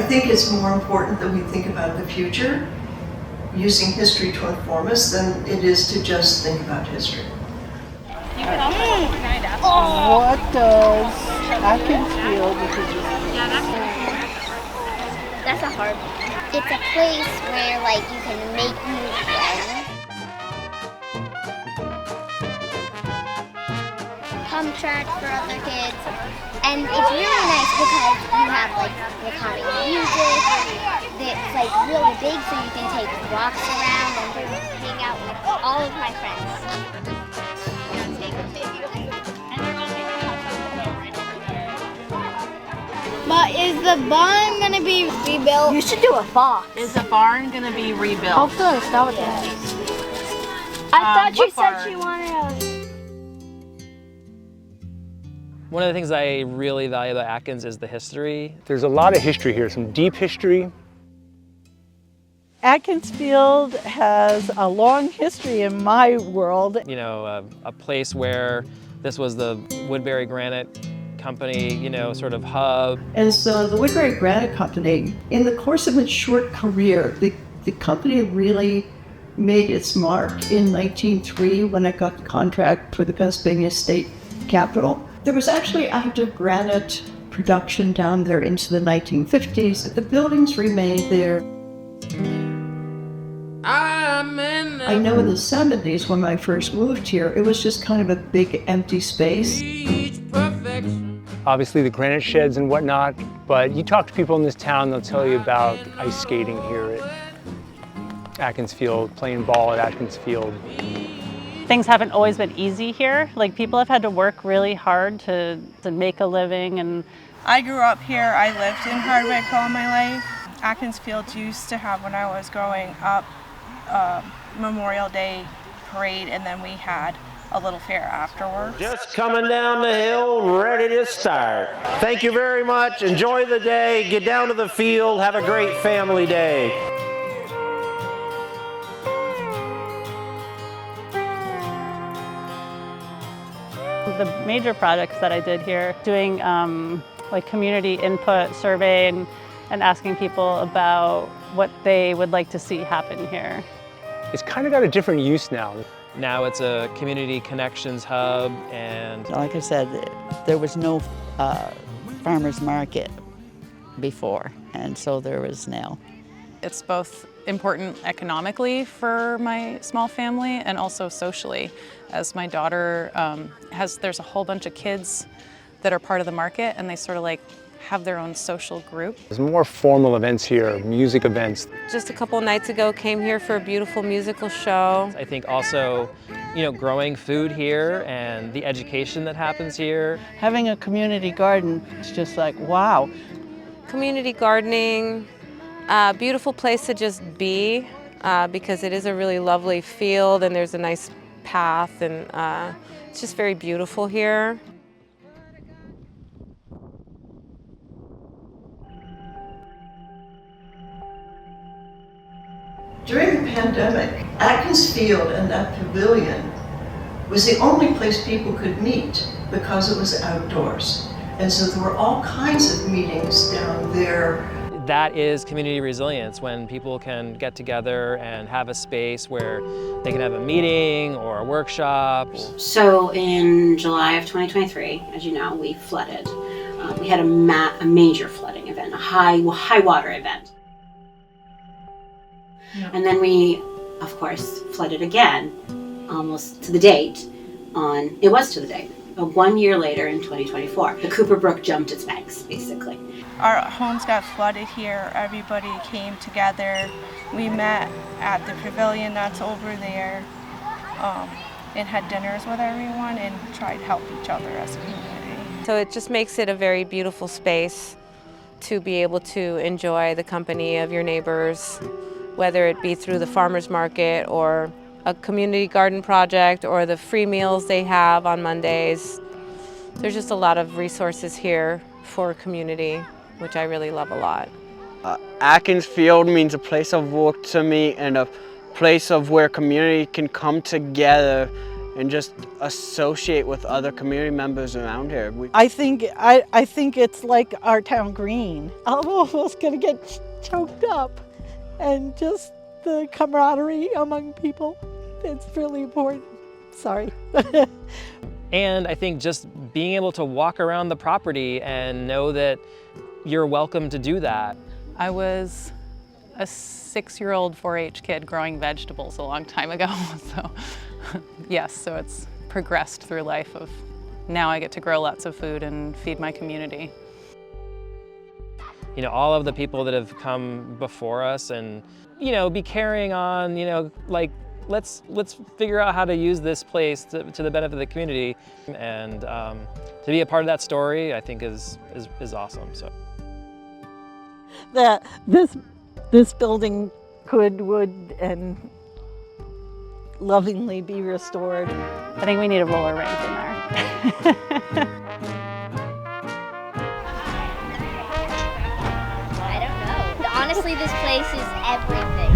I think it's more important that we think about the future, using history to inform us, than it is to just think about history. What does Atkins Field, which is That's a hard one. It's a place where like you can make new friends. Pump track for other kids. And it's really nice because you have like recording music. It's like really big so you can take walks around and hang out with all of my friends. But is the barn gonna be rebuilt? You should do a box. Is the barn going to be rebuilt? Hopefully it's not with that. I thought you said she wanted a... One of the things I really value about Atkins is the history. There's a lot of history here, some deep history. Atkins Field has a long history in my world. You know, a place where this was the Woodbury Granite Company, you know, sort of hub. And so the Woodbury Granite Company, in the course of its short career, the company really made its mark in 1903 when it got the contract for the Pennsylvania State Capitol. There was actually active granite production down there into the 1950s. The buildings remained there. I know in the 70s when I first moved here, it was just kind of a big empty space. Obviously the granite sheds and whatnot, but you talk to people in this town, they'll tell you about ice skating here at Atkins Field, playing ball at Atkins Field. Things haven't always been easy here. Like people have had to work really hard to make a living. And I grew up here. I lived in Hardwick all my life. Atkins Field used to have, when I was growing up, Memorial Day parade, and then we had a little fair afterwards. Just coming down the hill, ready to start. Thank you very much. Enjoy the day. Get down to the field. Have a great family day. the major projects that I did here, doing like community input survey and asking people about what they would like to see happen here. It's kind of got a different use now. Now it's a community connections hub, and like I said, there was no farmers market before, and so there is now. It's both important economically for my small family and also socially, as my daughter there's a whole bunch of kids that are part of the market, and they sort of like have their own social group. There's more formal events here, music events. Just a couple nights ago, came here for a beautiful musical show. I think also, you know, growing food here and the education that happens here. Having a community garden is just like, wow. Community gardening, beautiful place to just be because it is a really lovely field and there's a nice path, and it's just very beautiful here. During the pandemic, Atkins Field and that pavilion was the only place people could meet because it was outdoors. And so there were all kinds of meetings down there. That is community resilience, when people can get together and have a space where they can have a meeting or a workshop. So in July of 2023, as you know, we flooded. We had a major flooding event, a high water event. And then we, of course, flooded again, almost to the date it was to the date, 1 year later in 2024. The Cooper Brook jumped its banks, basically. Our homes got flooded here. Everybody came together. We met at the pavilion that's over there and had dinners with everyone and tried to help each other as a community. So it just makes it a very beautiful space to be able to enjoy the company of your neighbors, whether it be through the farmers market or a community garden project or the free meals they have on Mondays. There's just a lot of resources here for community, which I really love a lot. Atkins Field means a place of work to me, and a place of where community can come together and just associate with other community members around here. I think it's like our town green. I'm almost gonna get choked up, and just the camaraderie among people. It's really important. Sorry. And I think just being able to walk around the property and know that you're welcome to do that. I was a 6-year-old 4-H kid growing vegetables a long time ago. So yes, so it's progressed through life of now I get to grow lots of food and feed my community. You know, all of the people that have come before us and, you know, be carrying on, you know, like, let's figure out how to use this place to the benefit of the community. And to be a part of that story, I think is awesome. So that this building would and lovingly be restored. I think we need a roller rink in there. I don't know. Honestly, this place is everything.